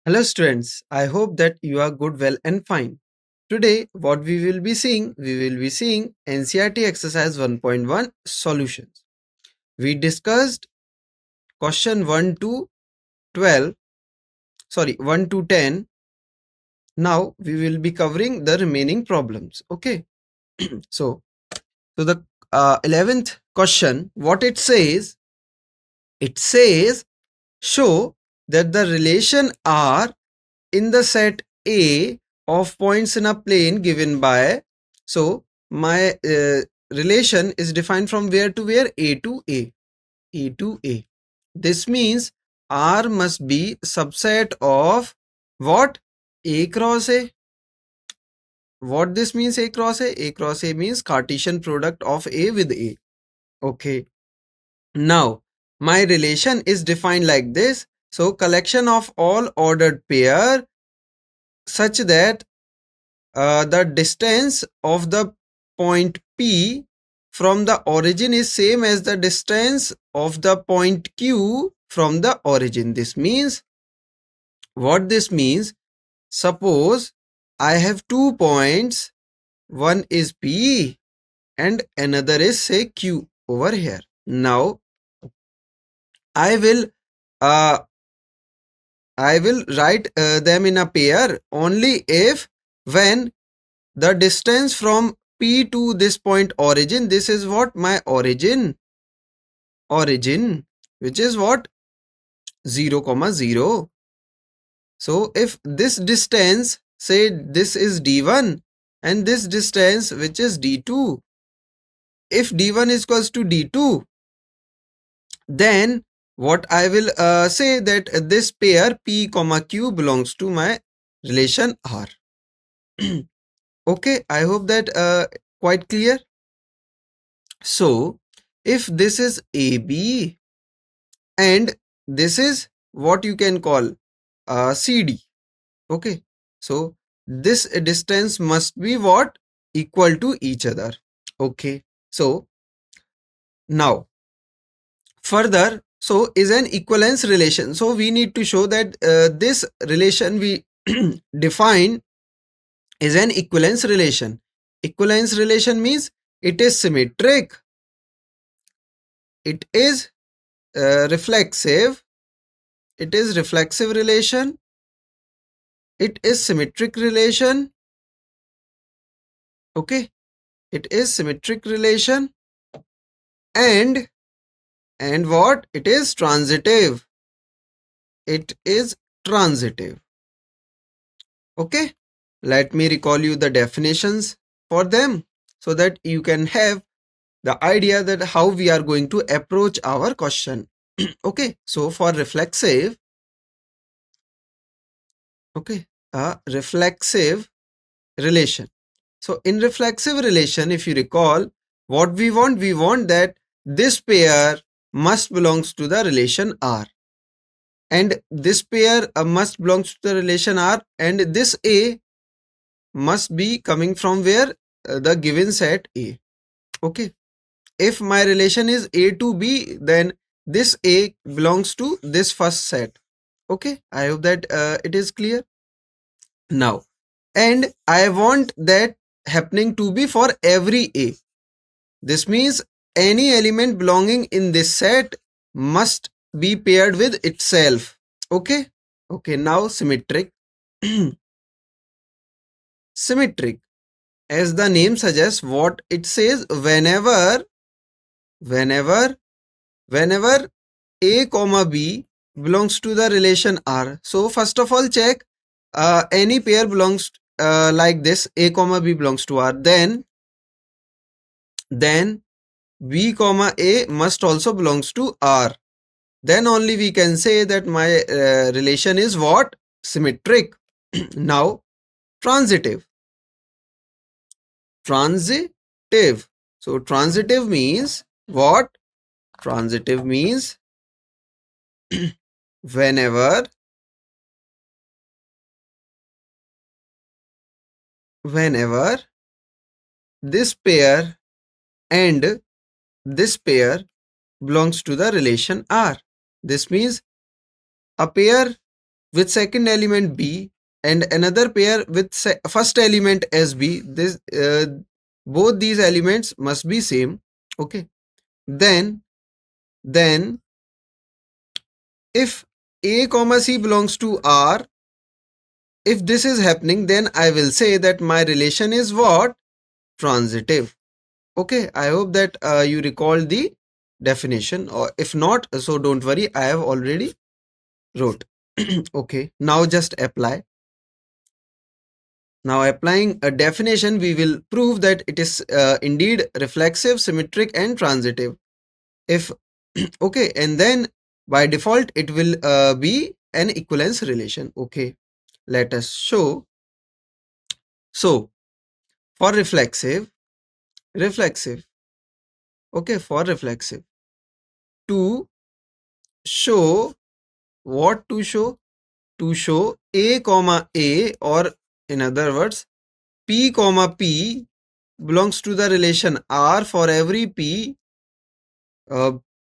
Hello students, I hope that you are good, well and fine. Today what we will be seeing, NCERT exercise 1.1 solutions. We discussed question 1 to 12, 1 to 10. Now we will be covering the remaining problems. Okay. So the 11th question, what it says, show that the relation R in the set A of points in a plane given by, so my relation is defined from where to where? A to A. A to A. This means R must be subset of what? A cross A. What this means, A cross A? A cross A means Cartesian product of A with A. Okay. Now my relation is defined like this. So collection of all ordered pair such that the distance of the point P from the origin is same as the distance of the point Q from the origin. This means, what this means, suppose I have 2 points, one is P and another is say Q over here. Now I will uh, write them in a pair only if when the distance from P to this point origin, this is what? My origin, which is what? 0, 0. So if this distance, say this is D1 and this distance which is D2, if D1 is equals to D2, then what I will say that this pair P comma Q belongs to my relation R. Okay, I hope that quite clear. So if this is AB and this is what you can call CD, okay, so this distance must be what? Equal to each other. Okay, so now further, so is an equivalence relation. So we need to show that this relation we define is an equivalence relation. Equivalence relation means it is symmetric, it is reflexive, it is reflexive relation, it is symmetric relation. Okay, it is symmetric relation and what? It is transitive. It is transitive. Okay, let me recall you the definitions for them so that you can have the idea that how we are going to approach our question. Okay, so for reflexive, okay, a reflexive relation. So in reflexive relation, if you recall, what we want that this pair must belongs to the relation R and this pair must belongs to the relation R and this A must be coming from where? The given set A. Okay, if my relation is A to B, then this A belongs to this first set. Okay, I hope that it is clear now, and I want that happening to be for every A. This means any element belonging in this set must be paired with itself. Okay, okay, now symmetric. Symmetric, as the name suggests, what it says, whenever A comma B belongs to the relation R. So first of all check any pair belongs like this, A comma B belongs to R, then B comma A must also belongs to R. Then only we can say that my relation is what? Symmetric. Now transitive. So transitive means what? Transitive means whenever this pair and this pair belongs to the relation R. This means a pair with second element B and another pair with first element as B, this both these elements must be same. Okay, then if A comma C belongs to R, if this is happening, then I will say that my relation is what? Transitive. Okay, I hope that you recall the definition, or if not, so don't worry, I have already wrote. Okay, now just apply. Now applying a definition, we will prove that it is indeed reflexive, symmetric and transitive. If okay, and then by default it will be an equivalence relation. Okay, let us show. So for reflexive, okay, for reflexive, to show, what to show? To show A comma A, or in other words P comma P belongs to the relation R for every P,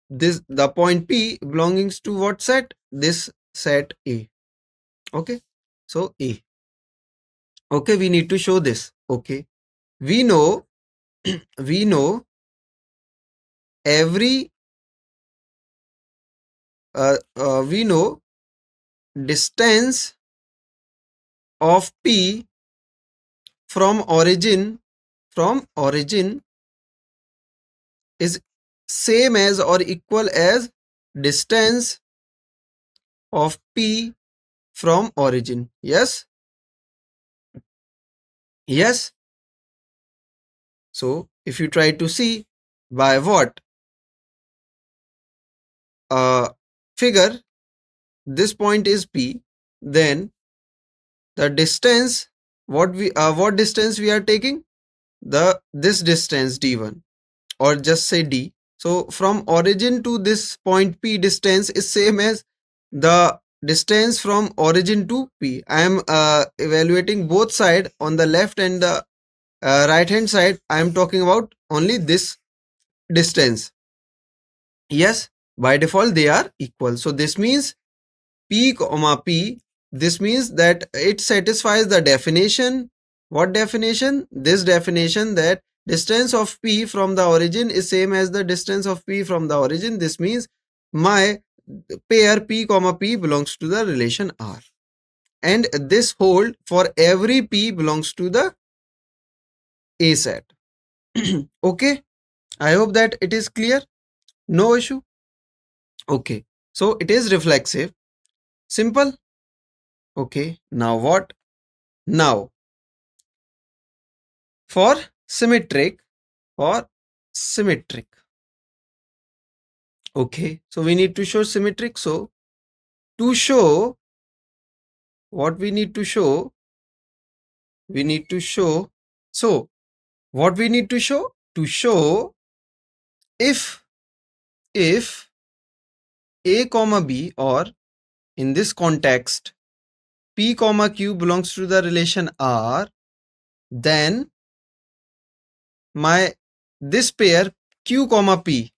this the point P belongs to what set? This set A. Okay, so A. Okay, we need to show this. Okay, we know we know every we know distance of P from origin is same as or equal as distance of P from origin. Yes, yes. So if you try to see by what figure this point is P, then the distance, what distance we are taking? This distance d1, or just say d. So from origin to this point P distance is same as the distance from origin to P. I am evaluating both side, on the left and the right hand side. I am talking about only this distance. Yes, by default they are equal. So this means P comma P, this means that it satisfies the definition. What definition? This definition, that distance of P from the origin is same as the distance of P from the origin. This means my pair P comma P belongs to the relation R, and this hold for every P belongs to the A set. Okay, I hope that it is clear. No issue. Okay, so it is reflexive. Simple. Okay, now what? Now for symmetric, for symmetric. Okay, so we need to show symmetric. So to show, what we need to show? We need to show. So what we need to show? To show if A comma B, or in this context P comma Q belongs to the relation R, then my this pair Q comma P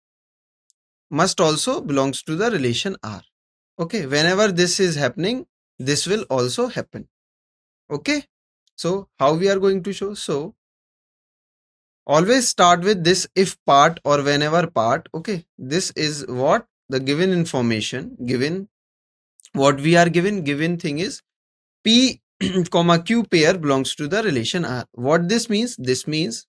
must also belongs to the relation R. Okay, whenever this is happening, this will also happen. Okay, so how we are going to show? So always start with this if part or whenever part. Okay, this is what the given information, given what we are given thing is P comma Q pair belongs to the relation R. What this means? This means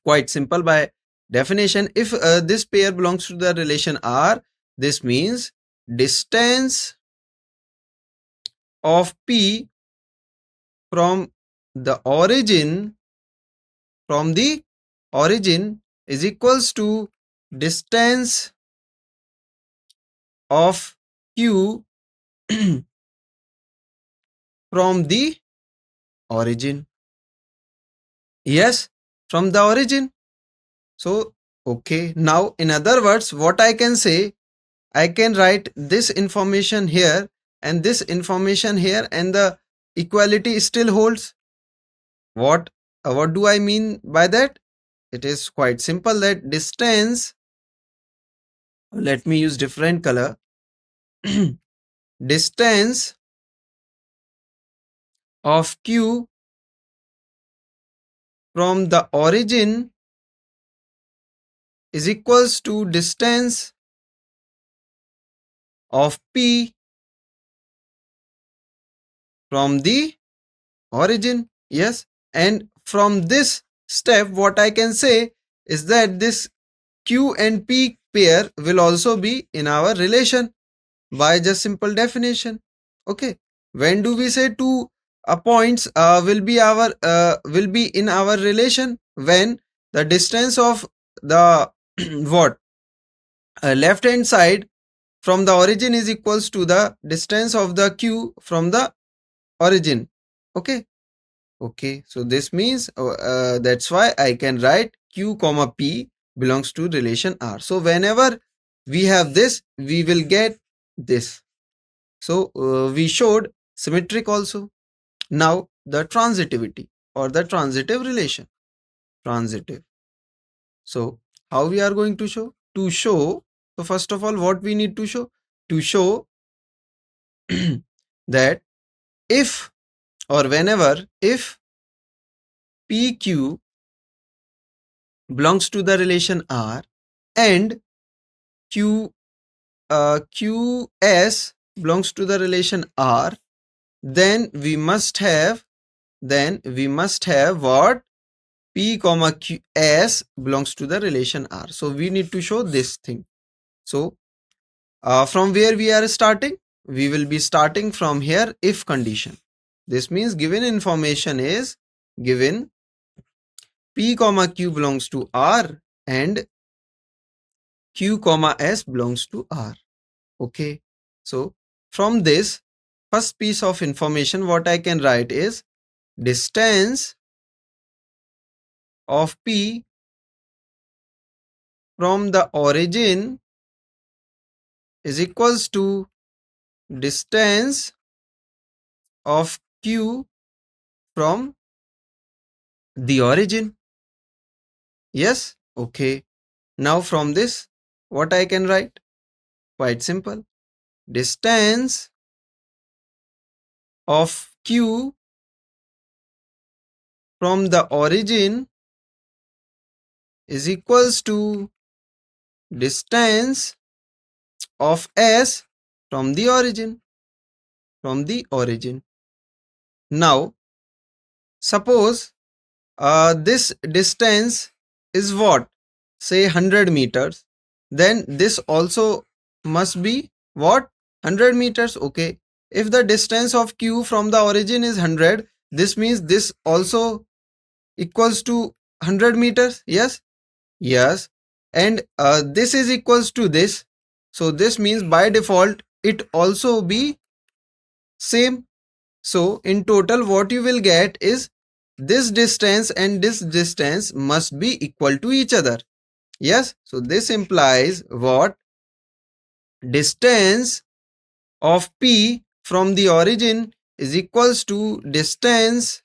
quite simple by definition. If this pair belongs to the relation R, this means distance of P from the origin is equals to distance of Q from the origin. Yes, from the origin. So okay, now in other words, what I can say, I can write this information here and this information here, and the equality still holds. What do I mean by that? It is quite simple, that distance, let me use different color. Distance of Q from the origin is equals to distance of P from the origin. Yes, and from this step what I can say is that this Q and P pair will also be in our relation by just simple definition. Okay, when do we say two points will be in our relation? When the distance of the what left hand side from the origin is equals to the distance of the Q from the origin. Okay, so this means that's why I can write Q comma P belongs to relation R. So whenever we have this, we will get this. So we showed symmetric also. Now the transitivity or the transitive relation. Transitive. So how we are going to show? To show, so first of all, what we need to show? To show that if or whenever if PQ belongs to the relation R and QS belongs to the relation R, then we must have what? P comma QS belongs to the relation R. So we need to show this thing. So from where we are starting? We will be starting from here if condition. This means given information is given P comma Q belongs to R and Q comma S belongs to R. Okay. So from this first piece of information, what I can write is distance of P from the origin is equals to distance of Q from the origin. Yes. Okay. Now from this, what I can write? Quite simple. Distance of Q from the origin is equals to distance of S from the origin. Now suppose this distance is what? Say 100 meters. Then this also must be what? 100 meters. Okay. If the distance of Q from the origin is 100, this means this also equals to 100 meters. Yes. Yes. And this is equals to this. So this means by default it also be same. So in total what you will get is this distance and this distance must be equal to each other. Yes. So this implies what? Distance of P from the origin is equals to distance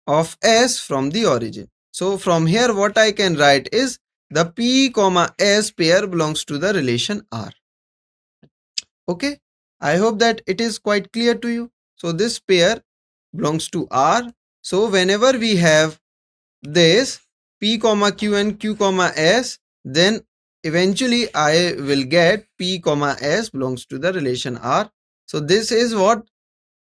of S from the origin. So from here what I can write is the P comma S pair belongs to the relation R. Okay. I hope that it is quite clear to you. So this pair belongs to R. So whenever we have this P comma Q and Q comma S, then eventually I will get P comma S belongs to the relation R. So this is what?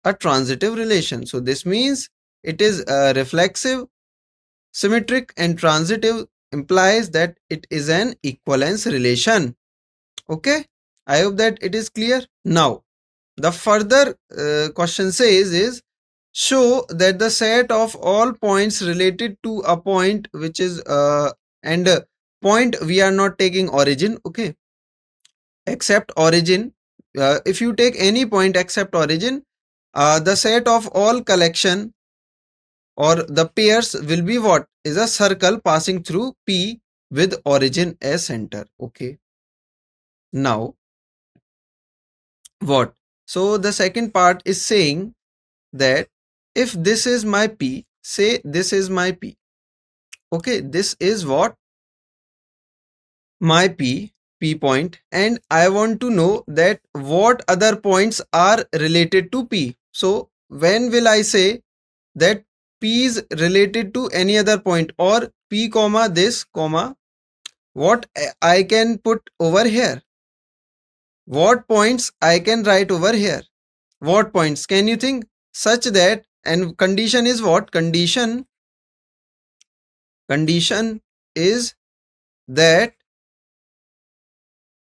A transitive relation. So this means it is reflexive, symmetric and transitive implies that it is an equivalence relation. Okay. I hope that it is clear. Now the further question says is show that the set of all points related to a point which is and point we are not taking origin. Okay, except origin. If you take any point except origin, the set of all collection or the pairs will be what? Is a circle passing through P with origin as center. Okay, now what? So the second part is saying that if this is my P, say this is my P. Okay, this is what? My P point, and I want to know that what other points are related to P. So when will I say that P is related to any other point, or P comma this comma what I can put over here? What points I can write over here? What points can you think? Such that, and condition is what? Condition is that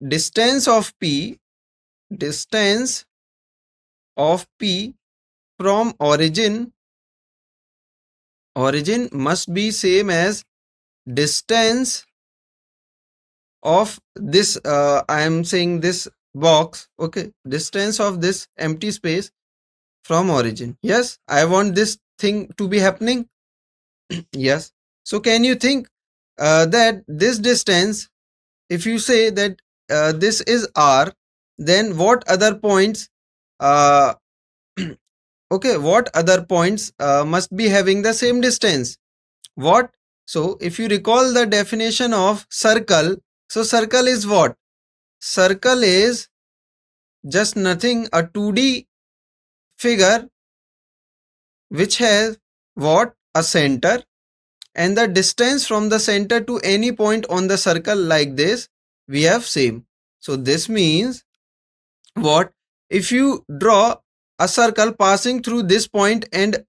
distance of P from origin must be same as distance of this, I am saying this box, okay, distance of this empty space from origin. Yes, I want this thing to be happening. Yes. So can you think that this distance, if you say that this is R, then what other points uh, okay, what other points must be having the same distance? What? So if you recall the definition of circle, so circle is what? Circle is just nothing, a 2D figure which has what? A center, and the distance from the center to any point on the circle like this we have same. So this means what? If you draw a circle passing through this point and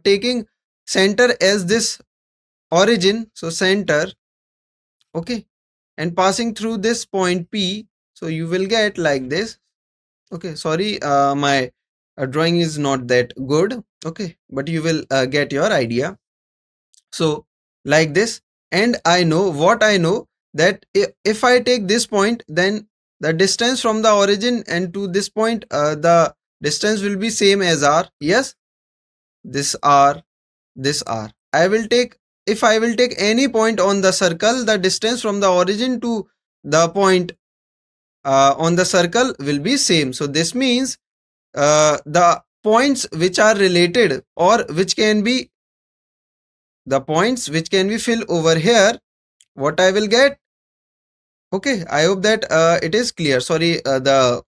taking center as this origin, so center, okay, and passing through this point P, so you will get like this. Okay, sorry, my drawing is not that good, okay, but you will get your idea. So like this, and I know what I know, that if I take this point, then the distance from the origin and to this point, the distance will be same as R. Yes, this R, this R. I will take, if I will take any point on the circle, the distance from the origin to the point on the circle will be same. So this means the points which are related, or which can be the points which can be filled over here, what I will get? Okay, I hope that it is clear. Sorry, the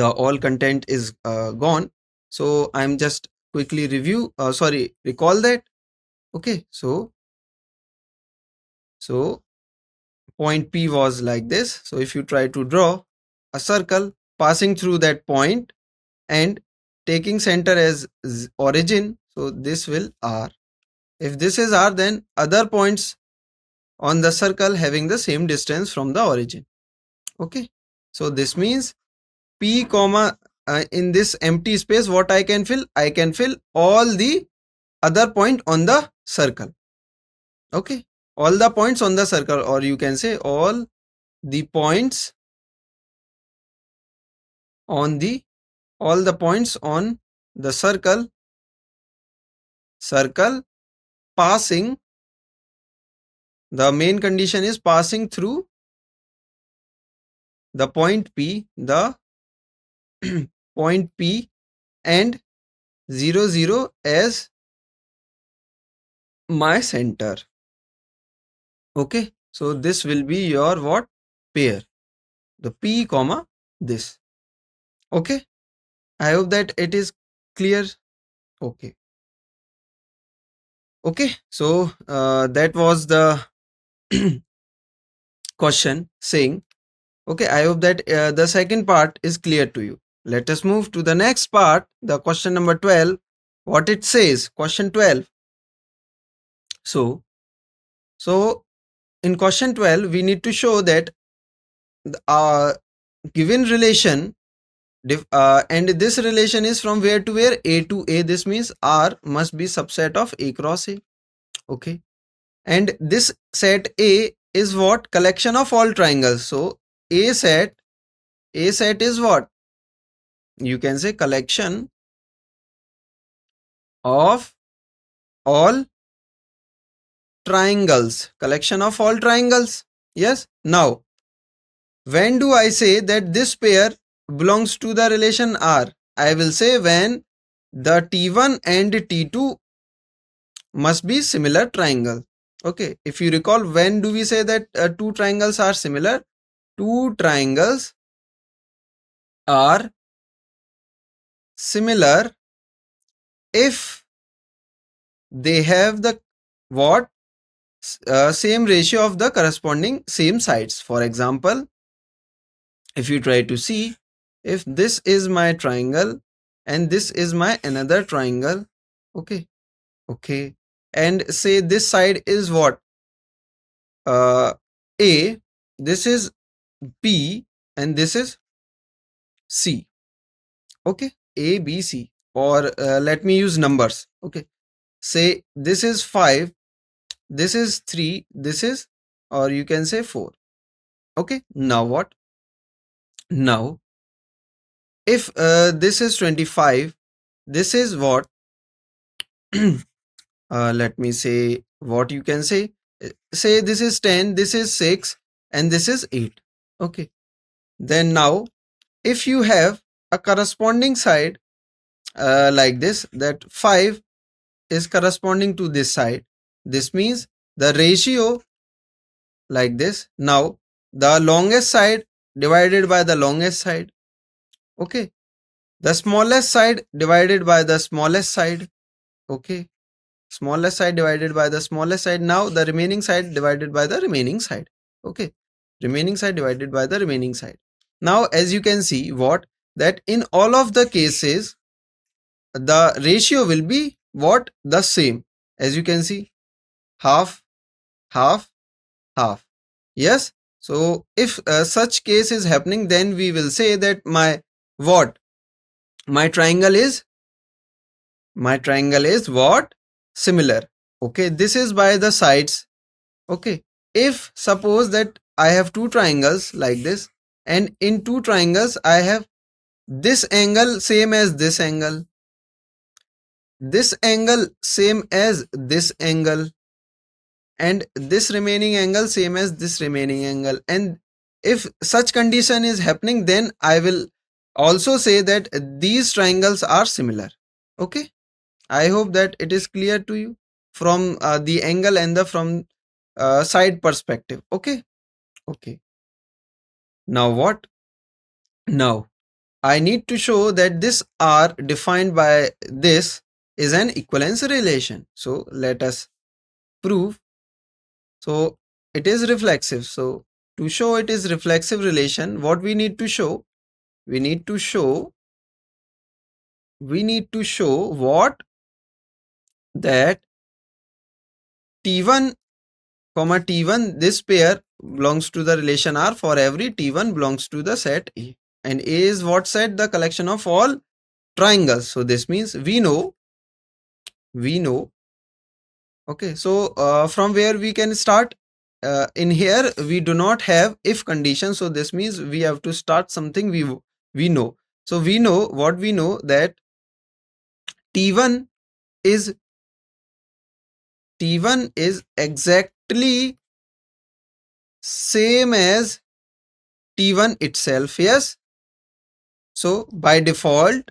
all content is gone, so I'm just quickly recall that. Okay, so point P was like this. So if you try to draw a circle passing through that point and taking center as origin, so this will R. If this is R, then other points on the circle having the same distance from the origin. Okay, so this means P comma in this empty space, what I can fill? I can fill all the other point on the circle. Okay, all the points on the circle, or you can say all the points on the circle passing, the main condition is passing through the point P, point P, and 0 0 as my center. Okay, so this will be your what? Pair, the P comma this. Okay, I hope that it is clear. Okay, so that was the question saying. Okay, I hope that the second part is clear to you. Let us move to the next part, the question number 12. What it says, question 12. So in question 12, we need to show that given relation, and this relation is from where to where? A to A. This means R must be subset of A cross A. Okay, and this set A is what? Collection of all triangles. So A set is what? You can say collection of all triangles. Collection of all triangles. Yes. Now, when do I say that this pair belongs to the relation R? I will say when the T1 and T2 must be similar triangle. Okay, if you recall, when do we say that two triangles are similar? Two triangles are similar if they have the what same ratio of the corresponding same sides. For example, if you try to see, if this is my triangle and this is my another triangle, okay, okay, and say this side is what, A, this is B, and this is C, okay, A, B, C, or let me use numbers, okay, say this is 5, this is 3, this is, or you can say 4, okay. Now what? Now if this is 25, this is what, let me say what you can say. Say this is 10, this is 6, and this is 8, okay. Then now if you have a corresponding side like this, that 5 is corresponding to this side, this means the ratio like this. Now the longest side divided by the longest side, okay, the smallest side divided by the smallest side, okay, smallest side divided by the smallest side. Now the remaining side divided by the remaining side, okay, remaining side divided by the remaining side. Now as you can see what, that in all of the cases the ratio will be what, the same. As you can see, half, half, half. Yes, so if such case is happening, then we will say that my what, my triangle is what, similar, okay. This is by the sides, okay. If suppose that I have two triangles like this, and in two triangles I have this angle same as this angle, this angle same as this angle, and this remaining angle same as this remaining angle, and if such condition is happening, then I will also say that these triangles are similar, okay. I hope that it is clear to you from the angle and the from side perspective, okay. Okay, now what? Now I need to show that this R defined by this is an equivalence relation. So let us prove. So it is reflexive. So to show it is reflexive relation, what we need to show? We need to show what, that T1 comma T1, this pair belongs to the relation R for every T1 belongs to the set A, and A is what set? The collection of all triangles. So this means we know, okay. So from where we can start? In here we do not have if condition, so this means we have to start something we know. So we know what, we know that T1 is exactly same as T1 itself. Yes, so by default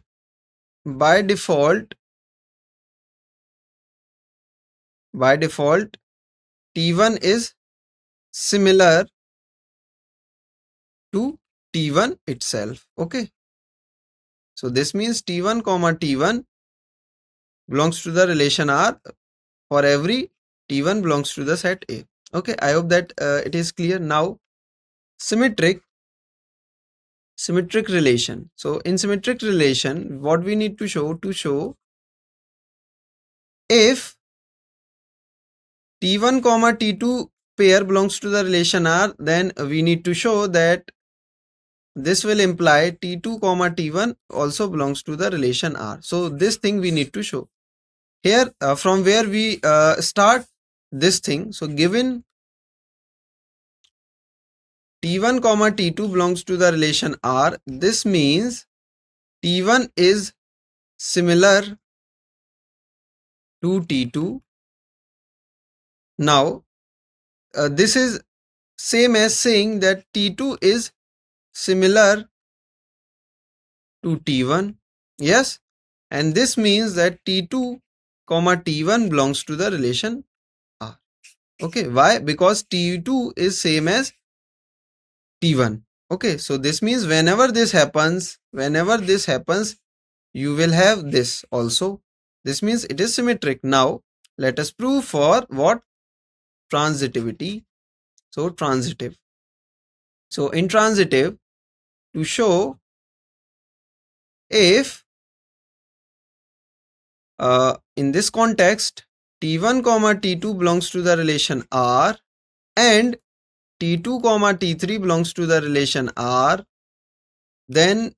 T1 is similar to T1 itself, okay. So this means T1 comma T1 belongs to the relation R for every T1 belongs to the set A, okay. I hope that it is clear. Now symmetric relation. So in symmetric relation, what we need to show? To show if T1 comma T2 pair belongs to the relation R, then we need to show that this will imply T2 comma T1 also belongs to the relation R. So this thing we need to show here. From where we start this thing? So given T1 comma T2 belongs to the relation R, this means T1 is similar to T2. Now this is same as saying that T2 is similar to T1. Yes, and this means that T2 comma T1 belongs to the relation R, okay. Why? Because T2 is same as T1, okay. So this means whenever this happens you will have this also. This means it is symmetric. Now let us prove for what? Transitivity. So transitive. So in transitive, to show if in this context T1 comma T2 belongs to the relation R and T2 comma T3 belongs to the relation R, then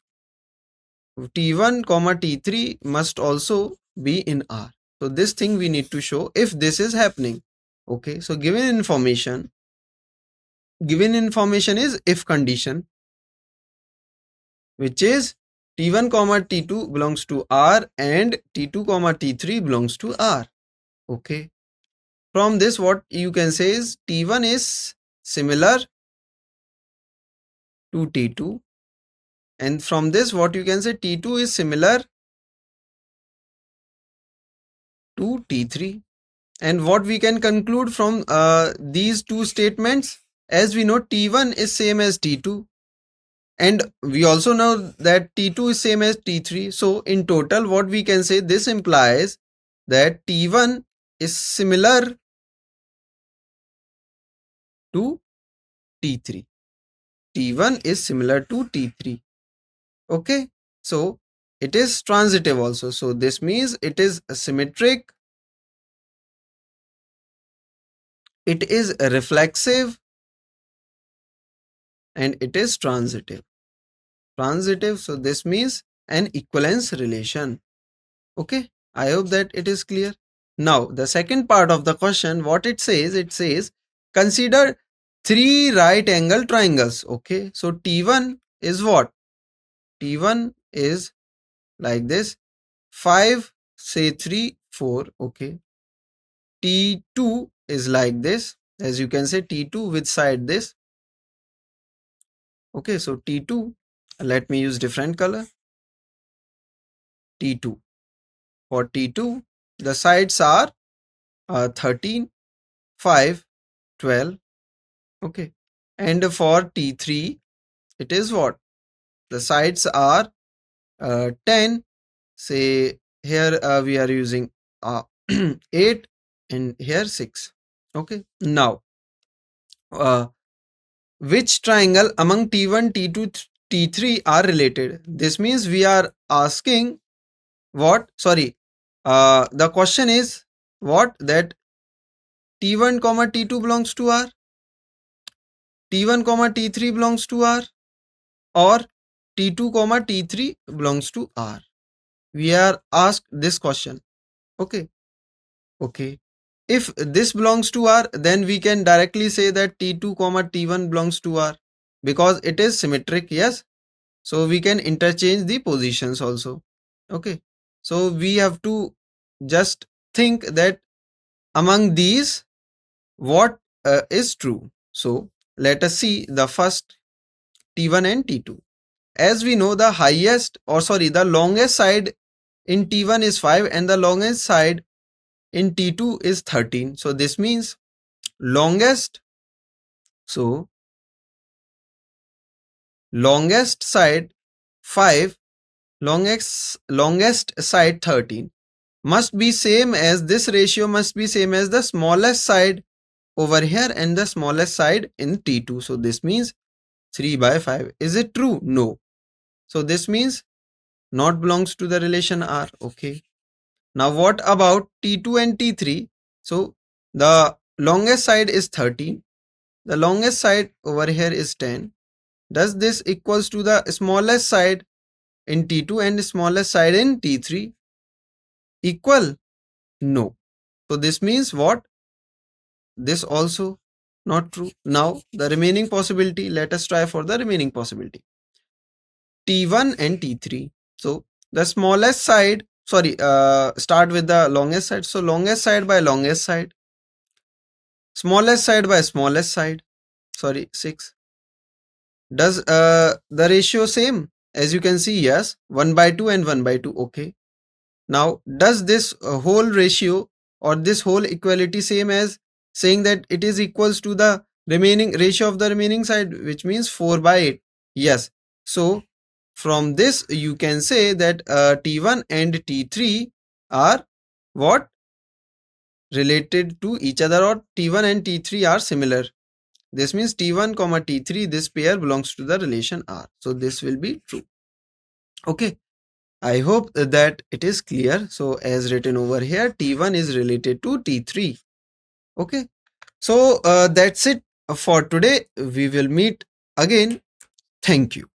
T1 comma T3 must also be in R. So this thing we need to show if this is happening. Okay, so given information is if condition, which is T1 comma T2 belongs to R and T2 comma T3 belongs to R. Okay, from this what you can say is T1 is similar to T2, and from this what you can say T2 is similar to T3. And what we can conclude from these two statements, as we know T1 is same as T2 and we also know that T2 is same as T3. So in total what we can say, this implies that T1 is similar to T3. T1 is similar to T3. Okay, so it is transitive also. So this means it is symmetric, it is reflexive, and it is transitive. Transitive, so this means an equivalence relation. Okay, I hope that it is clear. Now the second part of the question, what it says consider three right angle triangles. Okay, so T1 is what? T1 is like this, 5 say 3 4. Okay, T2 is like this, as you can say T2 with side this. Okay, so T2, let me use different color. T2, for T2 the sides are 13, 5, 12. Okay, and for T3 it is what? The sides are 10, say here we are using 8 and here 6. Okay, now which triangle among T1, T2, T3 are related? This means we are asking what? Sorry, the question is what? That T1 comma T2 belongs to R, T1 comma T3 belongs to R, or T2 comma T3 belongs to R. We are asked this question. Okay, okay, if this belongs to R, then we can directly say that T2 comma T1 belongs to R because it is symmetric. Yes, so we can interchange the positions also. Okay, so we have to just think that among these what is true. So let us see the first, T1 and T2. As we know, the highest, or sorry, the longest side in T1 is 5 and the longest side in T2 is 13. So this means longest, so longest side 5, longest side 13 must be same as, this ratio must be same as the smallest side over here and the smallest side in T2. So this means 3 by 5. Is it true? No. So this means not belongs to the relation R. Okay. Now what about T2 and T3? So the longest side is 13. The longest side over here is 10. Does this equals to the smallest side in T2 and smallest side in T3? Equal? No. So this means what? This also not true. Now the remaining possibility, let us try for the remaining possibility. T1 and T3. So the smallest side, sorry, start with the longest side. So longest side by longest side, smallest side by smallest side, sorry, 6. Does the ratio same? As you can see, yes, 1 by 2 and 1 by 2. Okay. Now does this whole ratio or this whole equality same as saying that it is equals to the remaining ratio of the remaining side, which means 4 by 8? Yes. So from this you can say that T1 and T3 are what? Related to each other, or T1 and T3 are similar. This means T1 comma T3, this pair belongs to the relation R. So this will be true. Okay. I hope that it is clear. So as written over here, T1 is related to T3. Okay. So that's it for today. We will meet again. Thank you.